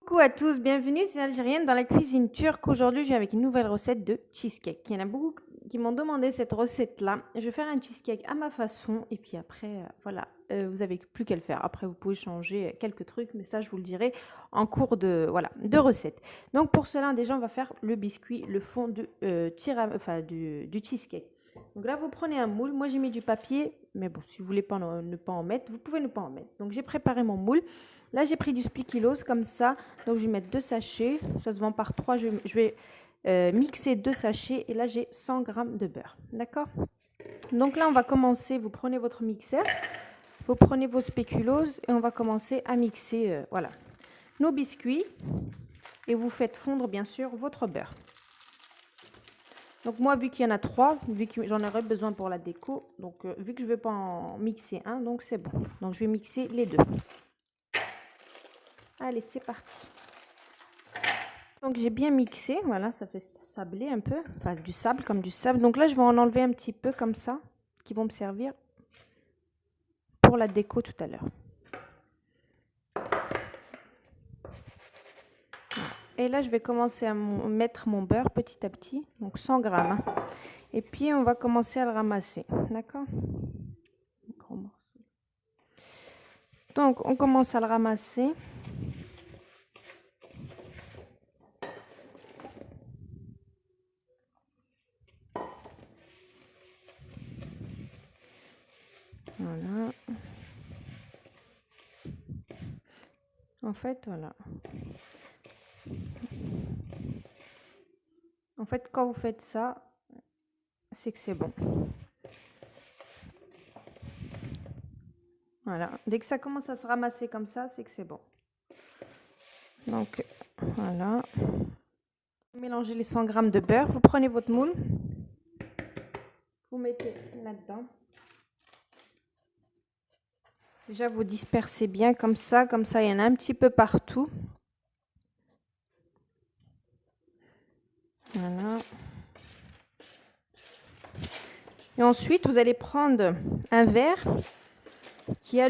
Coucou à tous, bienvenue, c'est Algérienne dans la cuisine turque. Aujourd'hui, je viens avec une nouvelle recette de cheesecake. Il y en a beaucoup qui m'ont demandé cette recette-là. Je vais faire un cheesecake à ma façon et puis après, voilà, vous avez plus qu'à le faire. Après, vous pouvez changer quelques trucs, mais ça, je vous le dirai en cours de, voilà, de recette. Donc pour cela, déjà, on va faire le biscuit, le fond du cheesecake. Donc là, vous prenez un moule. Moi, j'ai mis du papier, mais bon, si vous voulez pas ne pas en mettre, vous pouvez ne pas en mettre. Donc j'ai préparé mon moule. Là, j'ai pris du spéculoos comme ça. Donc, je vais mettre 2 sachets. Ça se vend par 3. Je vais mixer 2 sachets. Et là, j'ai 100 grammes de beurre. D'accord? Donc là, on va commencer. Vous prenez votre mixeur. Vous prenez vos spéculoos. Et on va commencer à mixer voilà, nos biscuits. Et vous faites fondre, bien sûr, votre beurre. Donc moi, vu qu'il y en a 3, vu que j'en aurai besoin pour la déco, donc vu que je ne vais pas en mixer un, donc c'est bon. Donc je vais mixer les deux. Allez, c'est parti. Donc j'ai bien mixé, voilà, ça fait sabler un peu, enfin du sable comme du sable. Donc là, je vais en enlever un petit peu comme ça, qui vont me servir pour la déco tout à l'heure. Et là, je vais commencer à mettre mon beurre petit à petit, donc 100 grammes. Et puis, on va commencer à le ramasser, d'accord? Donc, on commence à le ramasser. Voilà. En fait, voilà. En fait, quand vous faites ça, c'est que c'est bon. Voilà. Dès que ça commence à se ramasser comme ça, c'est que c'est bon. Donc, voilà. Mélangez les 100 grammes de beurre. Vous prenez votre moule. Vous mettez là-dedans. Déjà, vous dispersez bien comme ça. Comme ça, il y en a un petit peu partout. Voilà. Et ensuite, vous allez prendre un verre qui a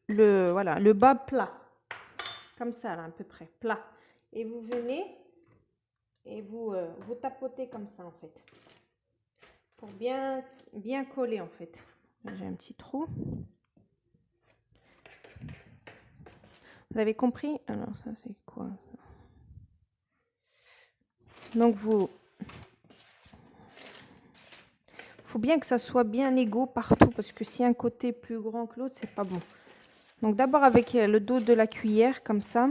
voilà, le bas plat. Comme ça, là, à peu près, plat. Et vous venez et vous tapotez comme ça, en fait. Pour bien coller, en fait. J'ai un petit trou. Vous avez compris? Alors, ça, c'est quoi, ça? Donc, il faut bien que ça soit bien égaux partout, parce que si un côté est plus grand que l'autre, c'est pas bon. Donc, d'abord avec le dos de la cuillère, comme ça.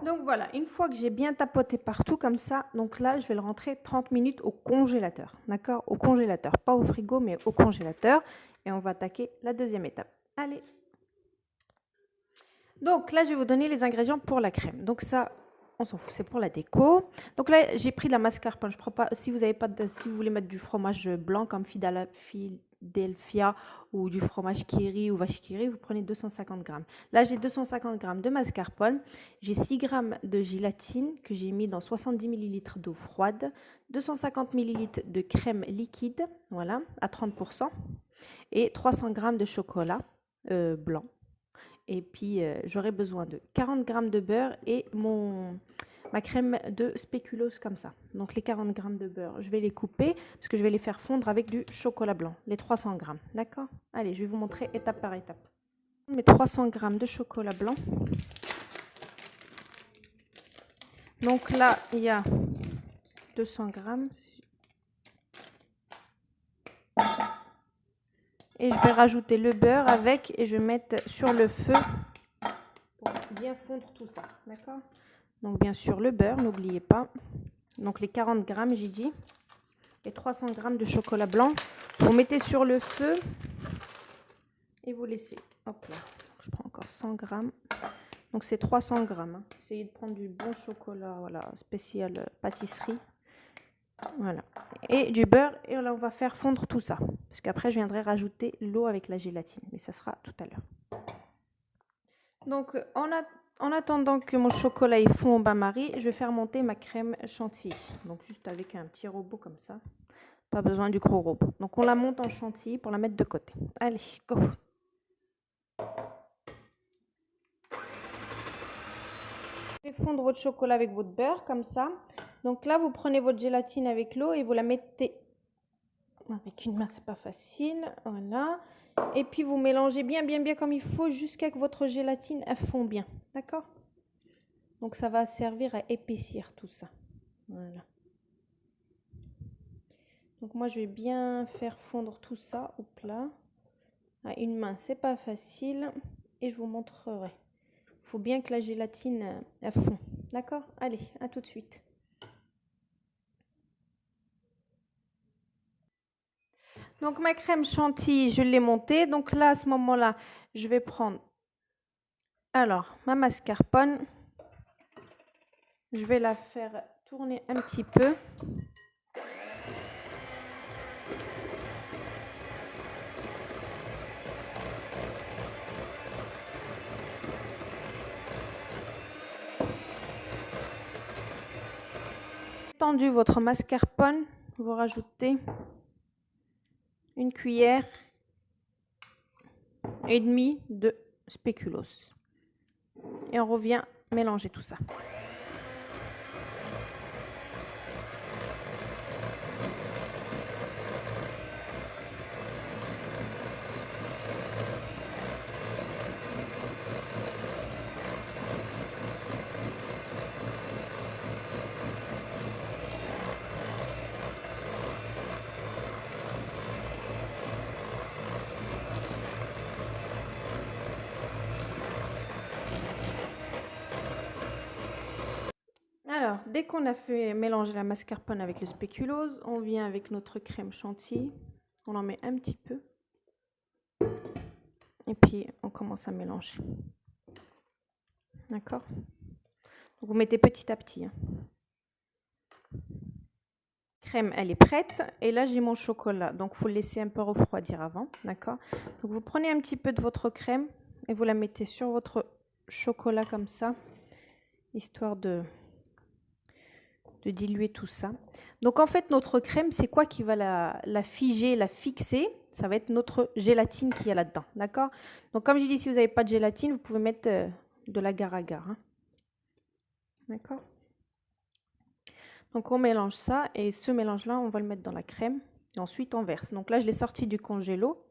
Donc voilà, une fois que j'ai bien tapoté partout comme ça, donc là, je vais le rentrer 30 minutes au congélateur. D'accord? Au congélateur, pas au frigo, mais au congélateur. Et on va attaquer la deuxième étape. Allez. Donc là, je vais vous donner les ingrédients pour la crème. Donc ça, on s'en fout, c'est pour la déco. Donc là, j'ai pris de la mascarpone. Je prends pas, si vous avez pas de, si vous voulez mettre du fromage blanc comme Philadelphia ou du fromage Kiri ou vache Kiri, vous prenez 250 grammes. Là, j'ai 250 grammes de mascarpone. J'ai 6 grammes de gélatine que j'ai mis dans 70 millilitres d'eau froide, 250 millilitres de crème liquide, voilà, à 30%, et 300 grammes de chocolat blanc. Et puis, j'aurai besoin de 40 grammes de beurre et ma crème de spéculoos comme ça. Donc, les 40 grammes de beurre, je vais les couper parce que je vais les faire fondre avec du chocolat blanc, les 300 grammes. D'accord? Allez, je vais vous montrer étape par étape. Mes 300 grammes de chocolat blanc. Donc là, il y a 200 grammes. Et je vais rajouter le beurre avec et je vais mettre sur le feu pour bien fondre tout ça. D'accord? Donc bien sûr le beurre, n'oubliez pas. Donc les 40 grammes, j'ai dit. Et 300 grammes de chocolat blanc. Vous mettez sur le feu et vous laissez. Hop là. Je prends encore 100 grammes. Donc c'est 300 grammes. Hein. Essayez de prendre du bon chocolat, voilà, spécial pâtisserie. Voilà. Et du beurre. Et là, on va faire fondre tout ça. Parce qu'après, je viendrai rajouter l'eau avec la gélatine. Mais ça sera tout à l'heure. Donc, en attendant que mon chocolat est fond au bain-marie, je vais faire monter ma crème chantilly. Donc, juste avec un petit robot comme ça. Pas besoin du gros robot. Donc on la monte en chantilly pour la mettre de côté. Allez, go. Faites fondre votre chocolat avec votre beurre, comme ça. Donc là, vous prenez votre gélatine avec l'eau et vous la mettez... Avec une main, c'est pas facile. Voilà. Et puis vous mélangez bien comme il faut jusqu'à que votre gélatine elle fond bien. D'accord? Donc ça va servir à épaissir tout ça. Voilà. Donc moi je vais bien faire fondre tout ça au plat. À une main, c'est pas facile. Et je vous montrerai. Il faut bien que la gélatine elle fond. D'accord? Allez, à tout de suite. Donc ma crème chantilly, je l'ai montée. Donc là, à ce moment-là, je vais prendre alors ma mascarpone. Je vais la faire tourner un petit peu. Tendu votre mascarpone, vous rajoutez une cuillère et demie de spéculoos. Et on revient mélanger tout ça. Alors, dès qu'on a fait mélanger la mascarpone avec le spéculoos, on vient avec notre crème chantilly. On en met un petit peu. Et puis, on commence à mélanger. D'accord? Vous mettez petit à petit. Crème, elle est prête. Et là, j'ai mon chocolat. Donc, il faut le laisser un peu refroidir avant. D'accord? Donc, vous prenez un petit peu de votre crème et vous la mettez sur votre chocolat comme ça, histoire de diluer tout ça. Donc en fait notre crème, c'est quoi qui va la figer, la fixer? Ça va être notre gélatine qui est là-dedans, d'accord? Donc comme je dis, si vous n'avez pas de gélatine, vous pouvez mettre de l'agar-agar, hein. D'accord? Donc on mélange ça et ce mélange-là, on va le mettre dans la crème et ensuite on verse. Donc là, je l'ai sorti du congélo.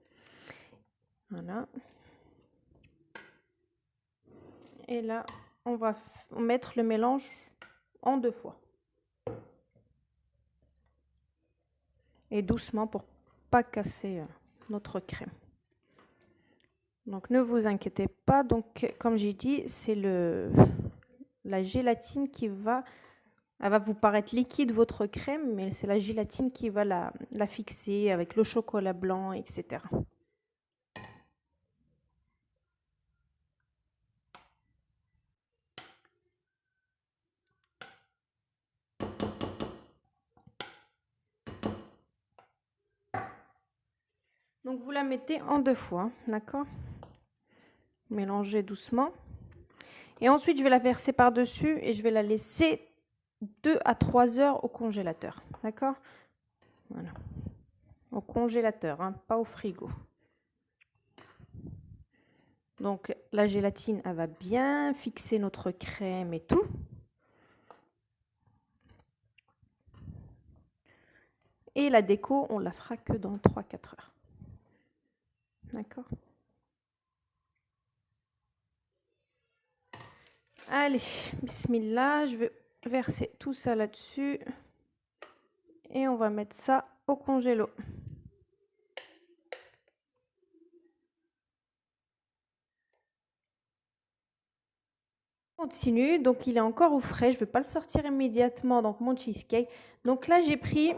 Voilà. Et là, on va mettre le mélange en 2 fois. Et doucement pour pas casser notre crème. Donc ne vous inquiétez pas. Donc comme j'ai dit, c'est la gélatine qui va, elle va vous paraître liquide votre crème, mais c'est la gélatine qui va la fixer avec le chocolat blanc, etc. Donc vous la mettez en 2 fois, d'accord? Mélangez doucement. Et ensuite, je vais la verser par-dessus et je vais la laisser 2 à 3 heures au congélateur, d'accord? Voilà. Au congélateur, hein, pas au frigo. Donc la gélatine, elle va bien fixer notre crème et tout. Et la déco, on la fera que dans 3-4 heures. D'accord? Allez, bismillah, je vais verser tout ça là-dessus. Et on va mettre ça au congélo. Continue, donc il est encore au frais, je ne vais pas le sortir immédiatement, donc mon cheesecake. Donc là, j'ai pris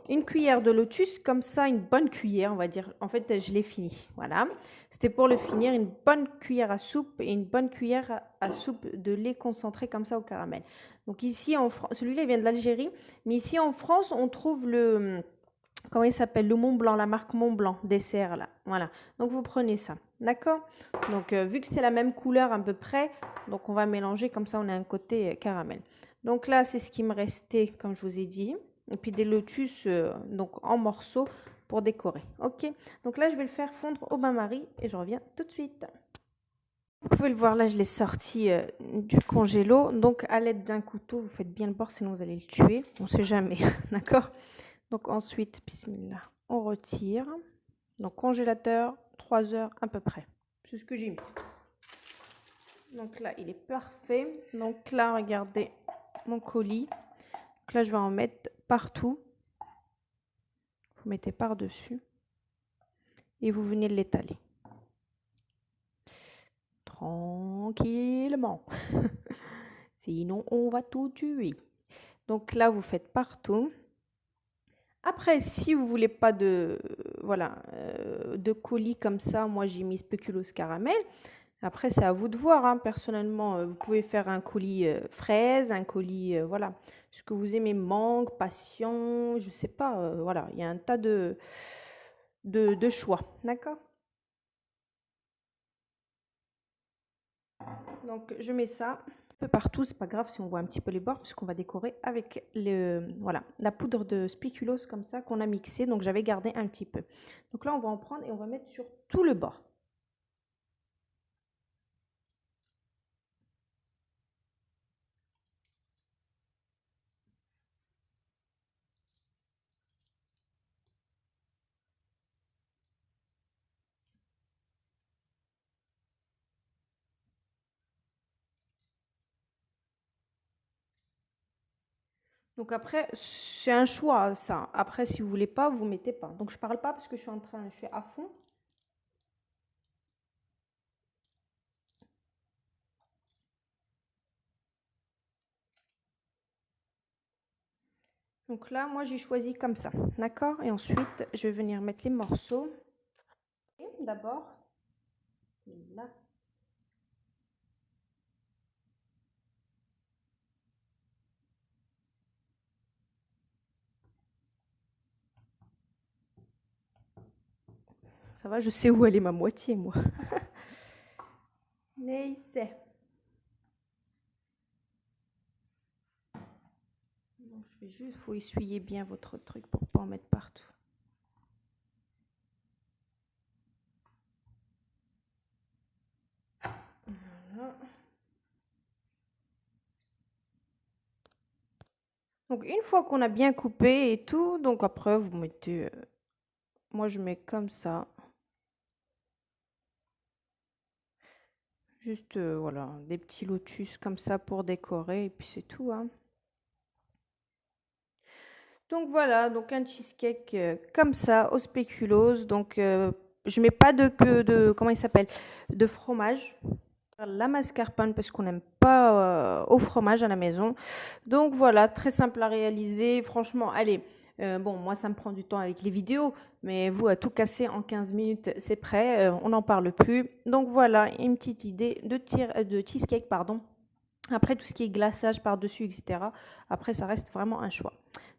une cuillère de lotus, comme ça, une bonne cuillère, on va dire. En fait, je l'ai fini, voilà. C'était pour le finir, une bonne cuillère à soupe et une bonne cuillère à soupe de lait concentré comme ça au caramel. Donc ici, en France, celui-là, il vient de l'Algérie, mais ici en France, on trouve le... Comment il s'appelle? Le Mont Blanc, la marque Mont Blanc, dessert là. Voilà. Donc vous prenez ça. D'accord? Donc vu que c'est la même couleur à peu près, donc on va mélanger comme ça, on a un côté caramel. Donc là, c'est ce qui me restait, comme je vous ai dit. et puis des lotus donc en morceaux pour décorer. Ok, donc là je vais le faire fondre au bain-marie et je reviens tout de suite. Vous pouvez le voir, là je l'ai sorti du congélo, donc à l'aide d'un couteau vous faites bien le bord sinon vous allez le tuer, on sait jamais. D'accord, donc ensuite bismillah, on retire, donc congélateur 3 heures à peu près, c'est ce que j'ai mis. Donc là il est parfait, donc là regardez mon colis, donc là je vais en mettre partout, vous mettez par dessus et vous venez l'étaler tranquillement. Sinon, on va tout tuer. Donc là, vous faites partout. Après, si vous voulez pas de de colis comme ça, moi j'ai mis spéculoos caramel. Après, c'est à vous de voir. Hein. Personnellement, vous pouvez faire un colis fraise, un colis voilà, ce que vous aimez, mangue, passion, je sais pas. Voilà, il y a un tas de choix, d'accord. Donc je mets ça un peu partout, c'est pas grave si on voit un petit peu les bords puisqu'on va décorer avec voilà, la poudre de spéculoos comme ça qu'on a mixé, donc j'avais gardé un petit peu. Donc là on va en prendre et on va mettre sur tout le bord. Donc après, c'est un choix ça. Après, si vous voulez pas, vous mettez pas. Donc je parle pas parce que je suis à fond. Donc là, moi j'ai choisi comme ça, d'accord. Et ensuite, je vais venir mettre les morceaux. D'abord, là. Ça va, je sais où elle est ma moitié, moi. Neyse. Donc, je vais juste, faut essuyer bien votre truc pour pas en mettre partout. Voilà. Donc une fois qu'on a bien coupé et tout, donc après vous mettez, moi je mets comme ça. Juste voilà, des petits lotus comme ça pour décorer et puis c'est tout. Hein. Donc voilà, donc un cheesecake comme ça au spéculoos. Donc je mets pas de comment il s'appelle, de fromage. La mascarpone parce qu'on n'aime pas au fromage à la maison. Donc voilà, très simple à réaliser. Franchement, allez, bon, moi ça me prend du temps avec les vidéos, mais vous, à tout casser en 15 minutes, c'est prêt, on n'en parle plus. Donc voilà, une petite idée de cheesecake, pardon. Après, tout ce qui est glaçage par-dessus, etc. Après, ça reste vraiment un choix.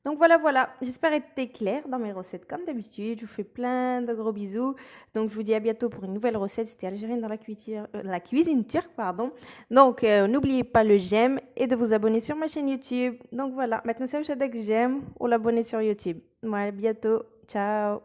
Donc voilà, voilà. J'espère être claire dans mes recettes comme d'habitude. Je vous fais plein de gros bisous. Donc je vous dis à bientôt pour une nouvelle recette. C'était Algérienne dans la cuisine turque, pardon. Donc n'oubliez pas le j'aime et de vous abonner sur ma chaîne YouTube. Donc voilà. Maintenant, c'est que j'aime ou l'abonner sur YouTube. Moi, à bientôt. Ciao.